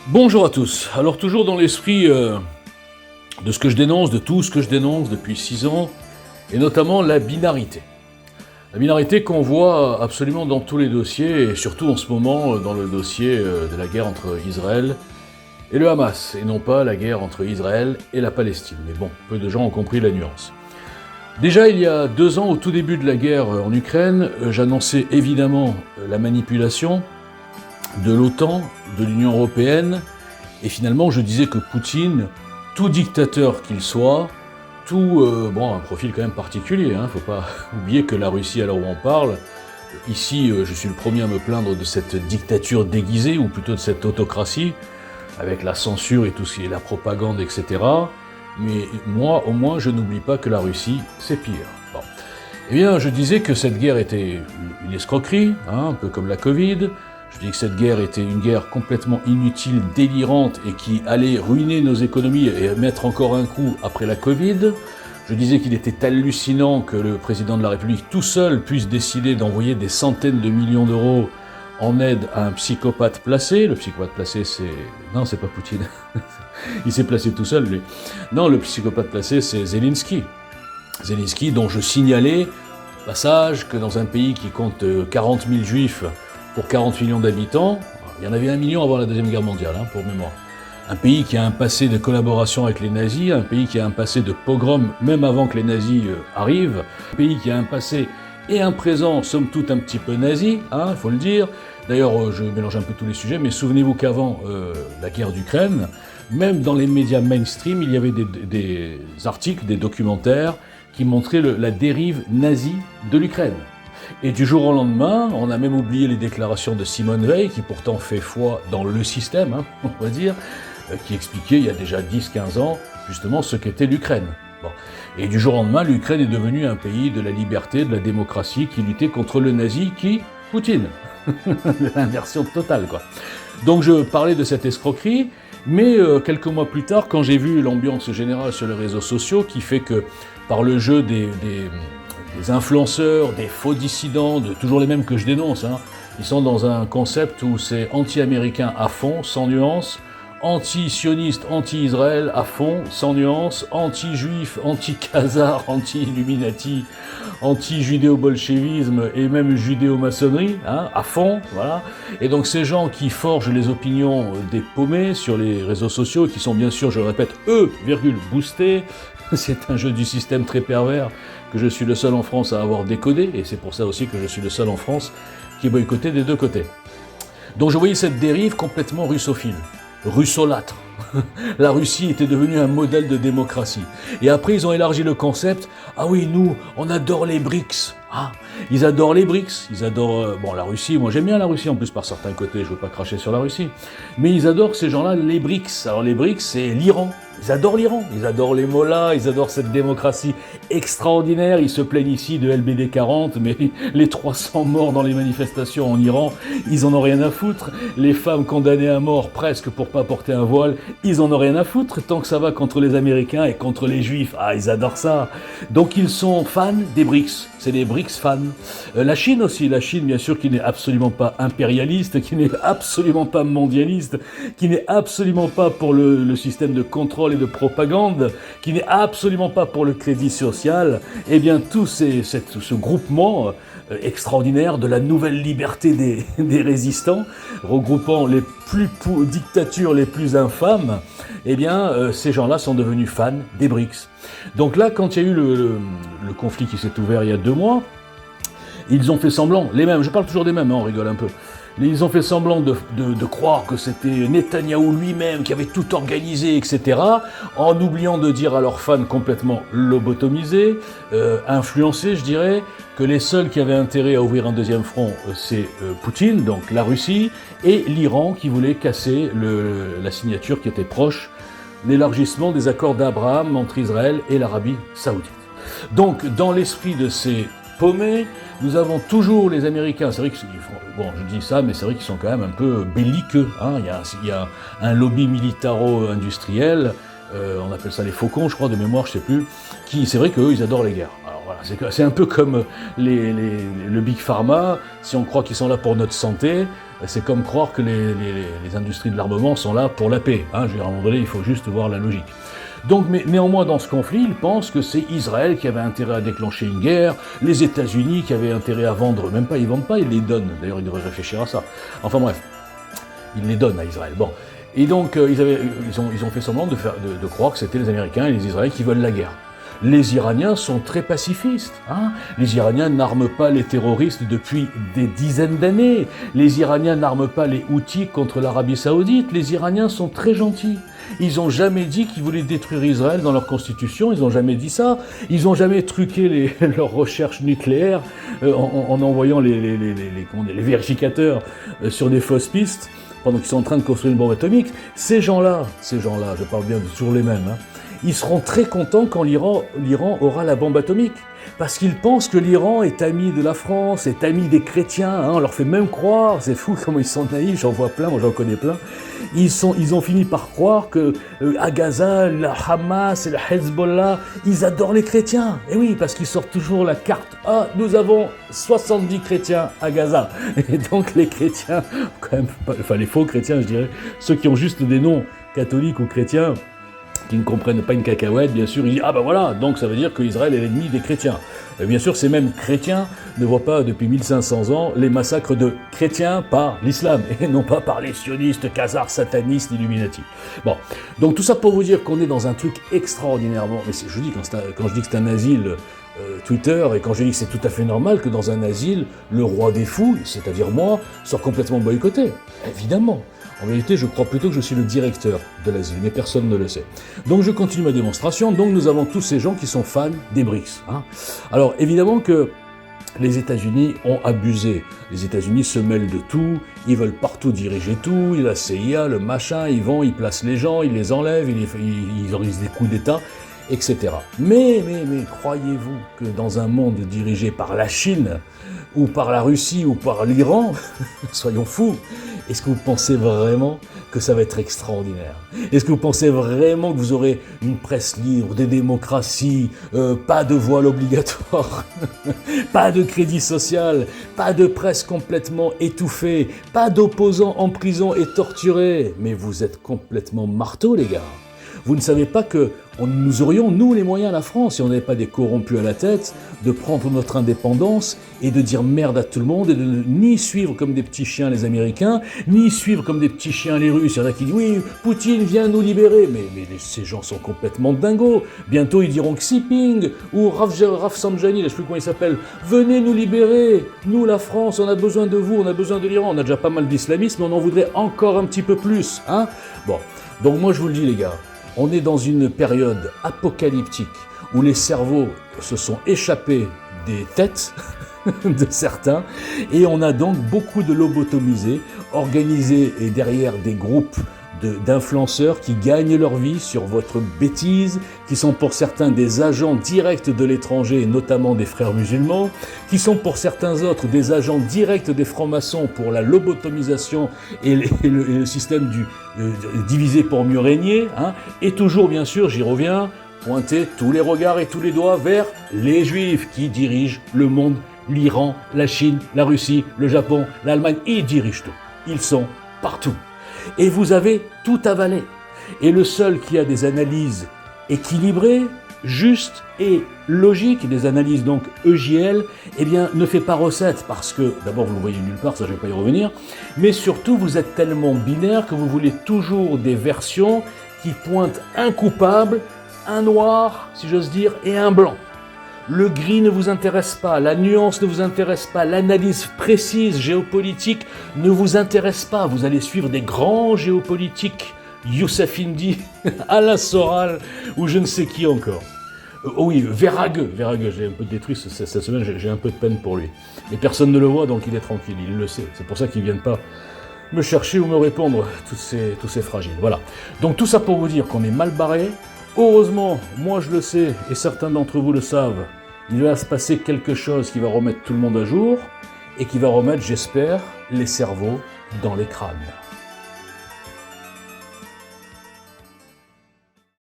Bonjour à tous. Alors toujours dans l'esprit de ce que je dénonce, de tout ce que je dénonce depuis 6 ans, et notamment la binarité. La binarité qu'on voit absolument dans tous les dossiers, et surtout en ce moment dans le dossier de la guerre entre Israël et le Hamas, et non pas la guerre entre Israël et la Palestine. Mais bon, peu de gens ont compris la nuance. Déjà, il y a 2 ans, au tout début de la guerre en Ukraine, j'annonçais évidemment la manipulation de l'OTAN, de l'Union européenne, et finalement je disais que Poutine, tout dictateur qu'il soit, un profil quand même particulier, faut pas oublier que la Russie, à l'heure où on parle, ici je suis le premier à me plaindre de cette dictature déguisée, ou plutôt de cette autocratie, avec la censure et tout ce qui est la propagande, etc. Mais moi, au moins, je n'oublie pas que la Russie, c'est pire. Bon. Eh bien, je disais que cette guerre était une escroquerie, un peu comme la Covid. Je dis que cette guerre était une guerre complètement inutile, délirante, et qui allait ruiner nos économies et mettre encore un coup après la Covid. Je disais qu'il était hallucinant que le président de la République tout seul puisse décider d'envoyer des centaines de millions d'euros en aide à un psychopathe placé. Le psychopathe placé, c'est... Non, c'est pas Poutine. Il s'est placé tout seul, lui. Non, le psychopathe placé, c'est Zelensky. Zelensky, dont je signalais, au passage, que dans un pays qui compte 40 000 juifs pour 40 millions d'habitants, il y en avait 1 million avant la Deuxième Guerre mondiale, pour mémoire. Un pays qui a un passé de collaboration avec les nazis, un pays qui a un passé de pogrom même avant que les nazis arrivent, un pays qui a un passé et un présent, somme toute, un petit peu nazi, il faut le dire. D'ailleurs, je mélange un peu tous les sujets, mais souvenez-vous qu'avant la guerre d'Ukraine, même dans les médias mainstream, il y avait des articles, des documentaires qui montraient la dérive nazie de l'Ukraine. Et du jour au lendemain, on a même oublié les déclarations de Simone Veil, qui pourtant fait foi dans le système, on va dire, qui expliquait il y a déjà 10-15 ans, justement, ce qu'était l'Ukraine. Bon. Et du jour au lendemain, l'Ukraine est devenue un pays de la liberté, de la démocratie, qui luttait contre le nazi, Poutine. L'inversion totale, quoi. Donc je parlais de cette escroquerie, mais quelques mois plus tard, quand j'ai vu l'ambiance générale sur les réseaux sociaux, qui fait que par le jeu des influenceurs, des faux dissidents, toujours les mêmes que je dénonce, ils sont dans un concept où c'est anti-américain à fond, sans nuance, anti-sioniste, anti-Israël à fond, sans nuance, anti-juif, anti-khazar, anti-illuminati, anti-judéo-bolchevisme et même judéo-maçonnerie, à fond, voilà. Et donc ces gens qui forgent les opinions des paumés sur les réseaux sociaux, qui sont bien sûr, je le répète, boostés, c'est un jeu du système très pervers que je suis le seul en France à avoir décodé, et c'est pour ça aussi que je suis le seul en France qui est boycotté des deux côtés. Donc je voyais cette dérive complètement russophile, russolâtre. La Russie était devenue un modèle de démocratie. Et après, ils ont élargi le concept. Ah oui, nous, on adore les BRICS. Ils adorent les BRICS. Ils adorent... la Russie, moi j'aime bien la Russie, en plus par certains côtés, je ne veux pas cracher sur la Russie. Mais ils adorent, ces gens-là, les BRICS. Alors les BRICS, c'est l'Iran. Ils adorent l'Iran. Ils adorent les mollahs, ils adorent cette démocratie extraordinaire. Ils se plaignent ici de LBD 40, mais les 300 morts dans les manifestations en Iran, ils en ont rien à foutre. Les femmes condamnées à mort presque pour pas porter un voile, ils en ont rien à foutre tant que ça va contre les Américains et contre les Juifs. Ils adorent ça. Donc ils sont fans des BRICS. C'est des BRICS fans. La Chine aussi. La Chine, bien sûr, qui n'est absolument pas impérialiste, qui n'est absolument pas mondialiste, qui n'est absolument pas pour le système de contrôle et de propagande, qui n'est absolument pas pour le crédit social. Eh bien, tout ce groupement extraordinaire de la nouvelle liberté des résistants, regroupant les dictatures les plus infâmes, eh bien, ces gens-là sont devenus fans des BRICS. Donc là, quand il y a eu le conflit qui s'est ouvert il y a 2 mois, ils ont fait semblant, les mêmes, je parle toujours des mêmes, on rigole un peu, ils ont fait semblant de croire que c'était Netanyahou lui-même qui avait tout organisé, etc., en oubliant de dire à leurs fans complètement lobotomisés, influencés, je dirais, que les seuls qui avaient intérêt à ouvrir un deuxième front, c'est Poutine, donc la Russie, et l'Iran qui voulait casser la signature qui était proche, l'élargissement des accords d'Abraham entre Israël et l'Arabie Saoudite. Donc, dans l'esprit de ces paumés, nous avons toujours les Américains, c'est vrai que, je dis ça, mais c'est vrai qu'ils sont quand même un peu belliqueux, il y a un lobby militaro-industriel, on appelle ça les faucons, je crois, de mémoire, je sais plus, c'est vrai qu'eux, ils adorent les guerres. Alors, Alors voilà, c'est un peu comme le Big Pharma. Si on croit qu'ils sont là pour notre santé, c'est comme croire que les industries de l'armement sont là pour la paix. Hein. Je veux dire, à un moment donné, il faut juste voir la logique. Donc, mais néanmoins, dans ce conflit, ils pensent que c'est Israël qui avait intérêt à déclencher une guerre, les États-Unis qui avaient intérêt à vendre, même pas, ils vendent pas, ils les donnent. D'ailleurs, ils devraient réfléchir à ça. Enfin bref, ils les donnent à Israël. Bon. Et donc, ils ont fait semblant de croire que c'était les Américains et les Israéliens qui veulent la guerre. Les Iraniens sont très pacifistes. Hein. Les Iraniens n'arment pas les terroristes depuis des dizaines d'années. Les Iraniens n'arment pas les Houthis contre l'Arabie Saoudite. Les Iraniens sont très gentils. Ils n'ont jamais dit qu'ils voulaient détruire Israël dans leur constitution. Ils n'ont jamais dit ça. Ils n'ont jamais truqué leurs recherches nucléaires en envoyant les vérificateurs sur des fausses pistes pendant qu'ils sont en train de construire une bombe atomique. Ces gens-là, je parle bien de toujours les mêmes, hein, ils seront très contents quand l'Iran aura la bombe atomique. Parce qu'ils pensent que l'Iran est ami de la France, est ami des chrétiens, hein, on leur fait même croire, c'est fou comment ils sont naïfs, j'en vois plein, moi j'en connais plein. Ils ont fini par croire que à Gaza, le Hamas et le Hezbollah, ils adorent les chrétiens. Et oui, parce qu'ils sortent toujours la carte. Ah, nous avons 70 chrétiens à Gaza. Et donc les chrétiens, quand même, enfin les faux chrétiens je dirais, ceux qui ont juste des noms catholiques ou chrétiens, qui ne comprennent pas une cacahuète, bien sûr, ils disent « Ah ben voilà, donc ça veut dire qu'Israël est l'ennemi des chrétiens ». Bien sûr, ces mêmes chrétiens ne voient pas depuis 1500 ans les massacres de chrétiens par l'islam, et non pas par les sionistes, khazars, satanistes, illuminati. Bon, donc tout ça pour vous dire qu'on est dans un truc extraordinairement... Mais je dis, quand je dis que c'est un asile Twitter, et quand je dis que c'est tout à fait normal que dans un asile, le roi des fous, c'est-à-dire moi, soit complètement boycotté. Évidemment. En vérité, je crois plutôt que je suis le directeur de l'asile, mais personne ne le sait. Donc je continue ma démonstration. Donc nous avons tous ces gens qui sont fans des BRICS. Hein. Alors évidemment que les États-Unis ont abusé. Les États-Unis se mêlent de tout, ils veulent partout diriger tout, la CIA, le machin, ils vont, ils placent les gens, ils les enlèvent, ils organisent des coups d'État, etc. Mais croyez-vous que dans un monde dirigé par la Chine, ou par la Russie, ou par l'Iran, soyons fous, est-ce que vous pensez vraiment que ça va être extraordinaire? Est-ce que vous pensez vraiment que vous aurez une presse libre, des démocraties, pas de voile obligatoire, pas de crédit social, pas de presse complètement étouffée, pas d'opposants en prison et torturés? Mais vous êtes complètement marteaux, les gars. Vous ne savez pas que nous aurions, nous, les moyens, la France, si on n'avait pas des corrompus à la tête, de prendre notre indépendance et de dire merde à tout le monde et de ni suivre comme des petits chiens les Américains, ni suivre comme des petits chiens les Russes. Il y en a qui disent oui, Poutine vient nous libérer. Mais ces gens sont complètement dingos. Bientôt, ils diront Xi Jinping ou Rafsanjani, je ne sais plus comment il s'appelle. Venez nous libérer. Nous, la France, on a besoin de vous, on a besoin de l'Iran. On a déjà pas mal d'islamisme, mais on en voudrait encore un petit peu plus. Hein, bon, donc moi, je vous le dis, les gars. On est dans une période apocalyptique où les cerveaux se sont échappés des têtes de certains et on a donc beaucoup de lobotomisés organisés et derrière des groupes d'influenceurs qui gagnent leur vie sur votre bêtise, qui sont pour certains des agents directs de l'étranger, notamment des frères musulmans, qui sont pour certains autres des agents directs des francs-maçons pour la lobotomisation et le système divisé pour mieux régner, hein, et toujours bien sûr, j'y reviens, pointer tous les regards et tous les doigts vers les Juifs qui dirigent le monde, l'Iran, la Chine, la Russie, le Japon, l'Allemagne, ils dirigent tout, ils sont partout. Et vous avez tout avalé. Et le seul qui a des analyses équilibrées, justes et logiques, des analyses donc EJL, eh bien, ne fait pas recette parce que, d'abord, vous ne le voyez nulle part, ça je ne vais pas y revenir, mais surtout, vous êtes tellement binaire que vous voulez toujours des versions qui pointent un coupable, un noir, si j'ose dire, et un blanc. Le gris ne vous intéresse pas, la nuance ne vous intéresse pas, l'analyse précise géopolitique ne vous intéresse pas. Vous allez suivre des grands géopolitiques, Youssef Indy, Alain Soral ou je ne sais qui encore. Oh oui, Verhaeghe, j'ai un peu détruit cette semaine, j'ai un peu de peine pour lui. Mais personne ne le voit, donc il est tranquille, il le sait. C'est pour ça qu'ils ne viennent pas me chercher ou me répondre, tous ces fragiles. Voilà. Donc tout ça pour vous dire qu'on est mal barré. Heureusement, moi je le sais, et certains d'entre vous le savent, il va se passer quelque chose qui va remettre tout le monde à jour, et qui va remettre, j'espère, les cerveaux dans les crânes.